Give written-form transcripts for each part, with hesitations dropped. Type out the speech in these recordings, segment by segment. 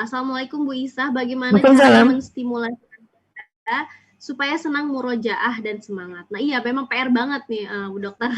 Assalamualaikum Bu Isah, bagaimana cara Waalaikumsalam. menstimulasi kita supaya senang murojaah dan semangat? Nah iya, memang PR banget nih Bu Dokter,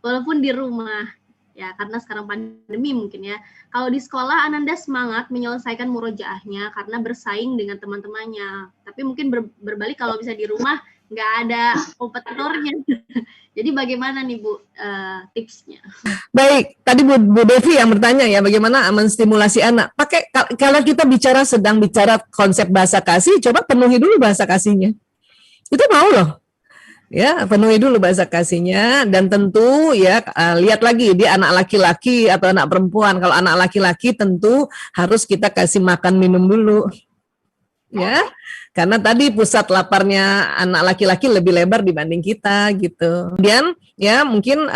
walaupun di rumah, ya karena sekarang pandemi mungkin ya. Kalau di sekolah Ananda semangat menyelesaikan murojaahnya karena bersaing dengan teman-temannya. Tapi mungkin berbalik kalau bisa di rumah nggak ada kompetitornya. Jadi bagaimana nih Bu tipsnya? Baik, tadi Bu Devi yang bertanya ya, bagaimana menstimulasi anak. Kalau kita sedang bicara konsep bahasa kasih, coba penuhi dulu bahasa kasihnya. Itu mau loh. Ya, penuhi dulu bahasa kasihnya, dan tentu ya lihat lagi dia anak laki-laki atau anak perempuan. Kalau anak laki-laki tentu harus kita kasih makan minum dulu. Ya, karena tadi pusat laparnya anak laki-laki lebih lebar dibanding kita gitu. Kemudian ya mungkin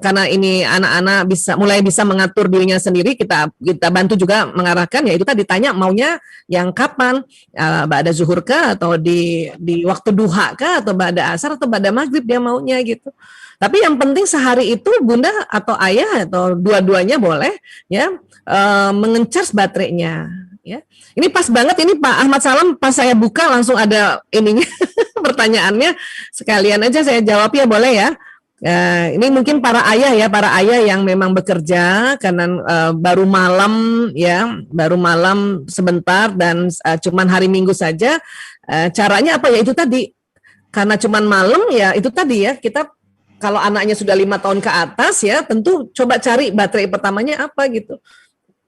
karena ini anak-anak mulai bisa mengatur dirinya sendiri, kita bantu juga mengarahkan, ya itu tadi tanya maunya yang kapan, ba'da zuhur kah, atau di waktu duha kah, atau ba'da asar atau ba'da maghrib dia maunya gitu. Tapi yang penting sehari itu bunda atau ayah atau dua-duanya boleh ya mengencas baterainya. Ya. Ini pas banget, ini Pak Ahmad Salam pas saya buka langsung ada ininya pertanyaannya, sekalian aja saya jawab ya, boleh ya. Ini mungkin para ayah yang memang bekerja karena baru malam sebentar dan cuman hari Minggu saja. Caranya apa ya, itu tadi, karena cuman malam ya itu tadi ya, kita kalau anaknya sudah 5 tahun ke atas ya tentu coba cari baterai pertamanya apa gitu.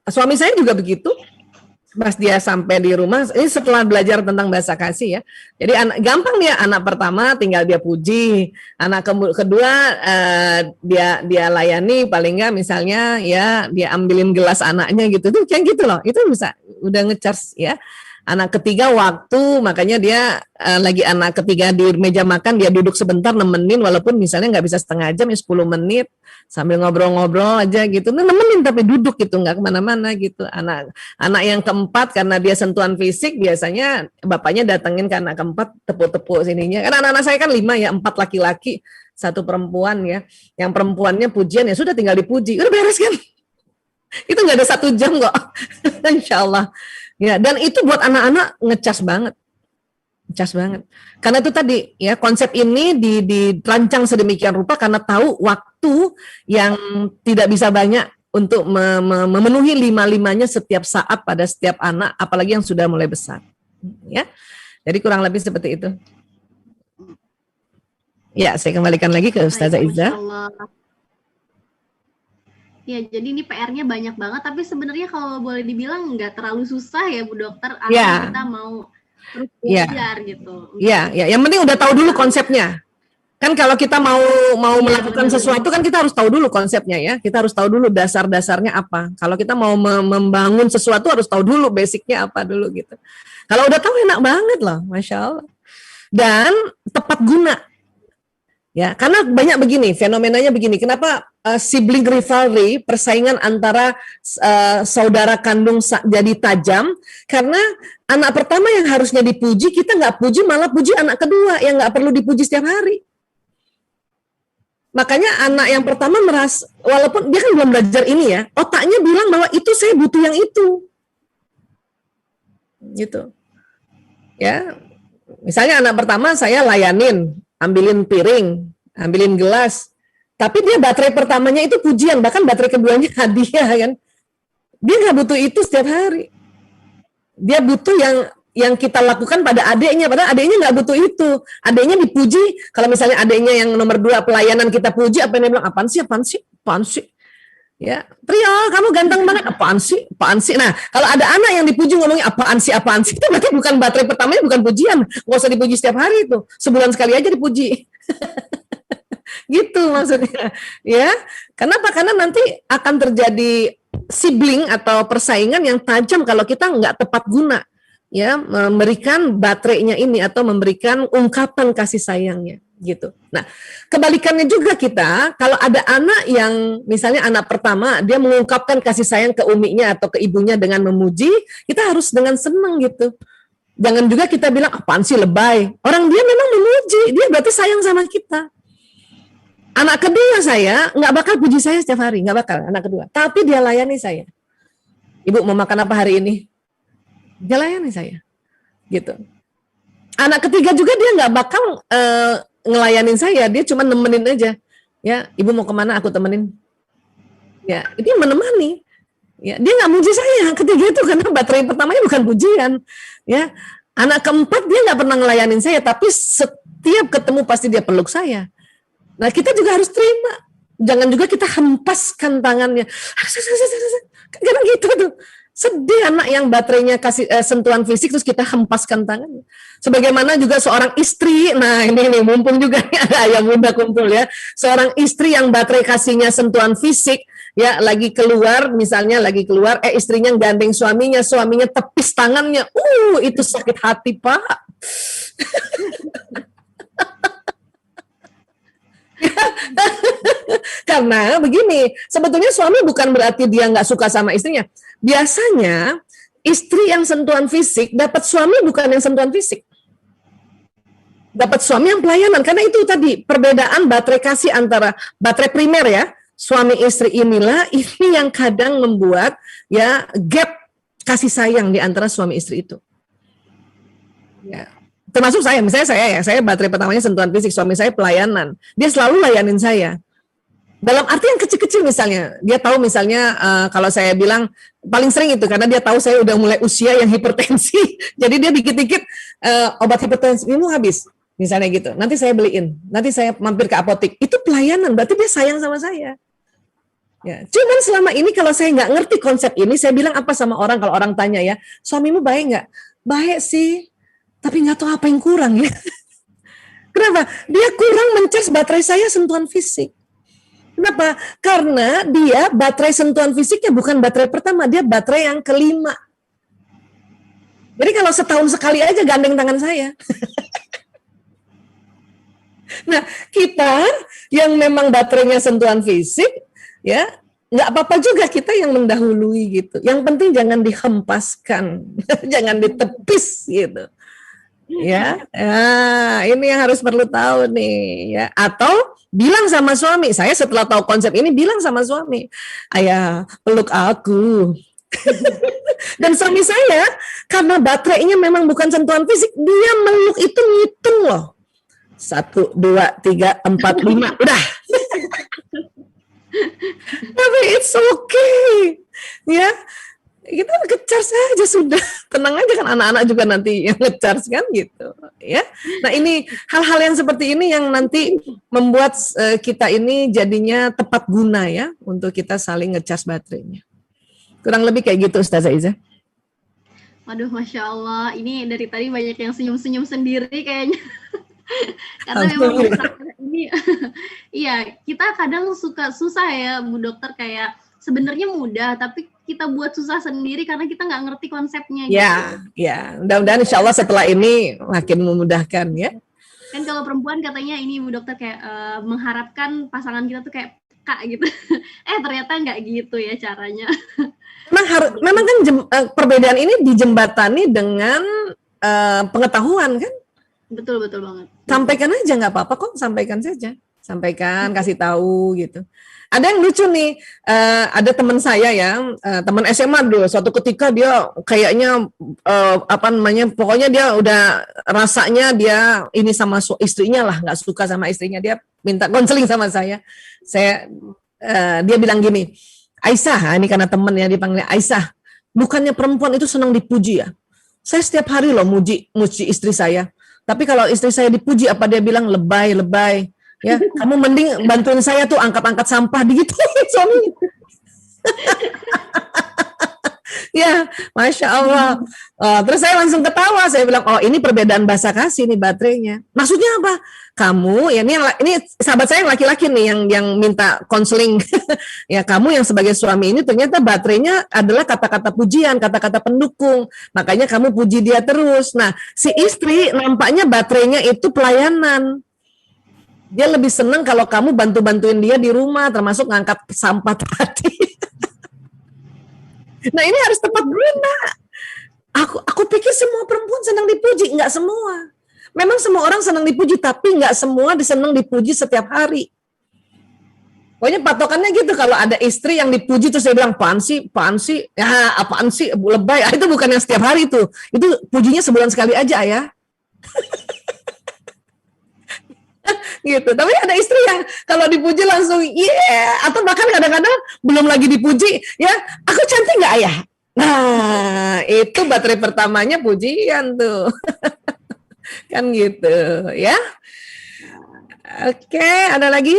Suami saya juga begitu. Pas dia sampai di rumah, ini setelah belajar tentang bahasa kasih ya. Jadi gampang dia, anak pertama tinggal dia puji, anak kedua dia layani, paling enggak misalnya ya dia ambilin gelas anaknya gitu tuh, kayak gitu loh. Itu bisa udah ngecharge ya. Anak ketiga waktu, makanya dia lagi anak ketiga di meja makan, dia duduk sebentar nemenin, walaupun misalnya nggak bisa setengah jam ya 10 menit sambil ngobrol-ngobrol aja gitu, nemenin tapi duduk gitu, nggak kemana-mana gitu. Anak yang keempat karena dia sentuhan fisik, biasanya bapaknya datengin ke anak keempat, tepuk-tepuk sininya. Karena anak-anak saya kan 5 ya, 4 laki-laki, 1 perempuan ya. Yang perempuannya pujian ya sudah tinggal dipuji, udah beres kan. Itu nggak ada 1 jam kok, insya Allah. Ya, dan itu buat anak-anak ngecas banget. Karena itu tadi ya, konsep ini dirancang sedemikian rupa karena tahu waktu yang tidak bisa banyak untuk memenuhi 5-5-nya setiap saat pada setiap anak, apalagi yang sudah mulai besar. Ya. Jadi kurang lebih seperti itu. Ya, saya kembalikan lagi ke Ustazah Iza. Ya, jadi ini PR-nya banyak banget, tapi sebenarnya kalau boleh dibilang nggak terlalu susah ya Bu Dokter, asal kita mau terus belajar gitu. Iya, yang penting udah tahu dulu konsepnya. Kan kalau kita mau melakukan sesuatu kan kita harus tahu dulu konsepnya ya. Kita harus tahu dulu dasar-dasarnya apa. Kalau kita mau membangun sesuatu harus tahu dulu basicnya apa dulu gitu. Kalau udah tahu enak banget loh, Masya Allah. Dan tepat guna. Ya, karena banyak begini, fenomenanya begini. Kenapa sibling rivalry, persaingan antara saudara kandung jadi tajam? Karena anak pertama yang harusnya dipuji, kita nggak puji, malah puji anak kedua yang nggak perlu dipuji setiap hari. Makanya anak yang pertama merasa, walaupun dia kan belum belajar ini ya, otaknya bilang bahwa itu saya butuh yang itu. Gitu. Ya. Misalnya anak pertama saya layanin, ambilin piring, ambilin gelas, tapi dia baterai pertamanya itu pujian, bahkan baterai keduanya hadiah kan. Dia nggak butuh itu setiap hari. Dia butuh yang kita lakukan pada adiknya, padahal adiknya nggak butuh itu. Adiknya dipuji, kalau misalnya adiknya yang nomor 2 pelayanan kita puji, apa yang dia bilang, apaan sih? Ya, Trio, kamu ganteng banget. Apaan sih? Nah, kalau ada anak yang dipuji ngomongnya apaan sih? Itu berarti bukan baterai pertamanya, bukan pujian. Nggak usah dipuji setiap hari itu. Sebulan sekali aja dipuji. Gitu maksudnya. Ya, kenapa? Karena nanti akan terjadi sibling atau persaingan yang tajam kalau kita nggak tepat guna. Ya, memberikan baterainya ini atau memberikan ungkapan kasih sayangnya. Gitu. Nah, kebalikannya juga kita, kalau ada anak yang misalnya anak pertama dia mengungkapkan kasih sayang ke uminya atau ke ibunya dengan memuji, kita harus dengan senang gitu. Jangan juga kita bilang apaan sih lebay. Orang dia memang memuji, dia berarti sayang sama kita. Anak kedua saya nggak bakal puji saya setiap hari, nggak bakal anak kedua. Tapi dia layani saya. Ibu mau makan apa hari ini? dia layani saya, gitu. Anak ketiga juga dia nggak bakal ngelayanin saya, dia cuma nemenin aja. Ya, ibu mau kemana aku temenin. Ya, dia menemani. Ya, dia nggak muji saya ketiga itu karena baterai pertamanya bukan pujian. Ya, anak keempat dia nggak pernah ngelayanin saya, tapi setiap ketemu pasti dia peluk saya. Nah, kita juga harus terima. Jangan juga kita hempaskan tangannya. Karena gitu tuh. Sedih anak yang baterainya kasih sentuhan fisik terus kita hempaskan tangannya. Sebagaimana juga seorang istri, nah ini nih mumpung juga nih ada ayah muda kumpul ya. Seorang istri yang baterai kasihnya sentuhan fisik, ya lagi keluar, misalnya lagi keluar, istrinya gandeng suaminya tepis tangannya, itu sakit hati Pak. Karena begini, sebetulnya suami bukan berarti dia nggak suka sama istrinya. Biasanya istri yang sentuhan fisik dapat suami bukan yang sentuhan fisik. Dapat suami yang pelayanan. Karena itu tadi perbedaan baterai kasih antara baterai primer ya, suami istri inilah ini yang kadang membuat ya gap kasih sayang di antara suami istri itu. Ya. Termasuk saya, misalnya saya baterai pertamanya sentuhan fisik, suami saya pelayanan. Dia selalu layanin saya. Dalam arti yang kecil-kecil misalnya, dia tahu misalnya kalau saya bilang paling sering itu karena dia tahu saya udah mulai usia yang hipertensi, jadi dia dikit-dikit obat hipertensi ini habis, misalnya gitu. Nanti saya beliin, nanti saya mampir ke apotek. Itu pelayanan, berarti dia sayang sama saya. Ya, cuman selama ini kalau saya nggak ngerti konsep ini, saya bilang apa sama orang kalau orang tanya ya, suamimu baik nggak? Baik sih, tapi nggak tahu apa yang kurang ya. Kenapa? Dia kurang mencas baterai saya sentuhan fisik. Kenapa? Karena dia baterai sentuhan fisiknya bukan baterai pertama, dia baterai yang kelima. Jadi kalau setahun sekali aja gandeng tangan saya. Nah, kita yang memang baterainya sentuhan fisik, ya nggak apa-apa juga kita yang mendahului gitu. Yang penting jangan dihempaskan, jangan ditepis gitu. Ya, ini yang harus perlu tahu nih ya. Atau bilang sama suami, saya setelah tahu konsep ini bilang sama suami, ayah peluk aku. Dan suami saya karena baterainya memang bukan sentuhan fisik, dia meluk itu ngitung loh, 1, 2, 3, 4, 5, udah. Tapi it's okay ya, kita nge-charge saja sudah, tenang aja kan, anak-anak juga nanti yang nge-charge kan gitu ya. Nah ini hal-hal yang seperti ini yang nanti membuat kita ini jadinya tepat guna ya untuk kita saling nge-charge baterainya. Kurang lebih kayak gitu Ustazah Iza. Waduh, Masya Allah, ini dari tadi banyak yang senyum-senyum sendiri kayaknya. Karena memang ini iya, kita kadang suka susah ya Bu Dokter, kayak sebenarnya mudah tapi kita buat susah sendiri karena kita nggak ngerti konsepnya. Ya, gitu. Ya, mudah-mudahan insya Allah setelah ini makin memudahkan ya. Kan kalau perempuan katanya ini Bu Dokter kayak mengharapkan pasangan kita tuh kayak kak gitu. Ternyata nggak gitu ya caranya. Memang kan perbedaan ini dijembatani dengan pengetahuan kan? Betul banget. Sampaikan aja nggak apa-apa kok, sampaikan saja, sampaikan, kasih tahu gitu. Ada yang lucu nih, ada teman saya ya, teman SMA dulu. Suatu ketika dia kayaknya pokoknya dia udah rasanya dia ini sama istrinya lah, nggak suka sama istrinya, dia minta konseling sama saya. Dia bilang gini, Aisyah, ini karena teman ya dipanggilnya Aisyah, bukannya perempuan itu senang dipuji ya? Saya setiap hari loh muji istri saya. Tapi kalau istri saya dipuji, apa dia bilang lebay. Ya, kamu mending bantuin saya tuh angkat-angkat sampah digituin suami. Ya, Masya Allah. Terus saya langsung ketawa, saya bilang, oh ini perbedaan bahasa kasih nih baterainya. Maksudnya apa? Kamu, ya ini sahabat saya yang laki-laki nih yang minta konseling. Ya kamu yang sebagai suami ini ternyata baterainya adalah kata-kata pujian, kata-kata pendukung. Makanya kamu puji dia terus. Nah, si istri nampaknya baterainya itu pelayanan. Dia lebih senang kalau kamu bantu-bantuin dia di rumah, termasuk ngangkat sampah tadi. Nah ini harus tepat guna. Aku pikir semua perempuan senang dipuji, enggak semua. Memang semua orang senang dipuji, tapi enggak semua disenang dipuji setiap hari. Pokoknya patokannya gitu, kalau ada istri yang dipuji terus dia bilang apaan sih, ya apaan sih, lebay. Ah, itu bukan yang setiap hari tuh. Itu pujinya sebulan sekali aja ya. Gitu. Tapi ada istri yang kalau dipuji langsung atau bahkan kadang-kadang belum lagi dipuji, ya, aku cantik nggak ayah? Nah, itu baterai pertamanya pujian tuh. Kan gitu, ya. Oke, ada lagi?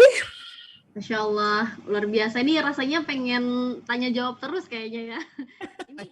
Masya Allah, luar biasa. Ini rasanya pengen tanya jawab terus kayaknya ya. Ini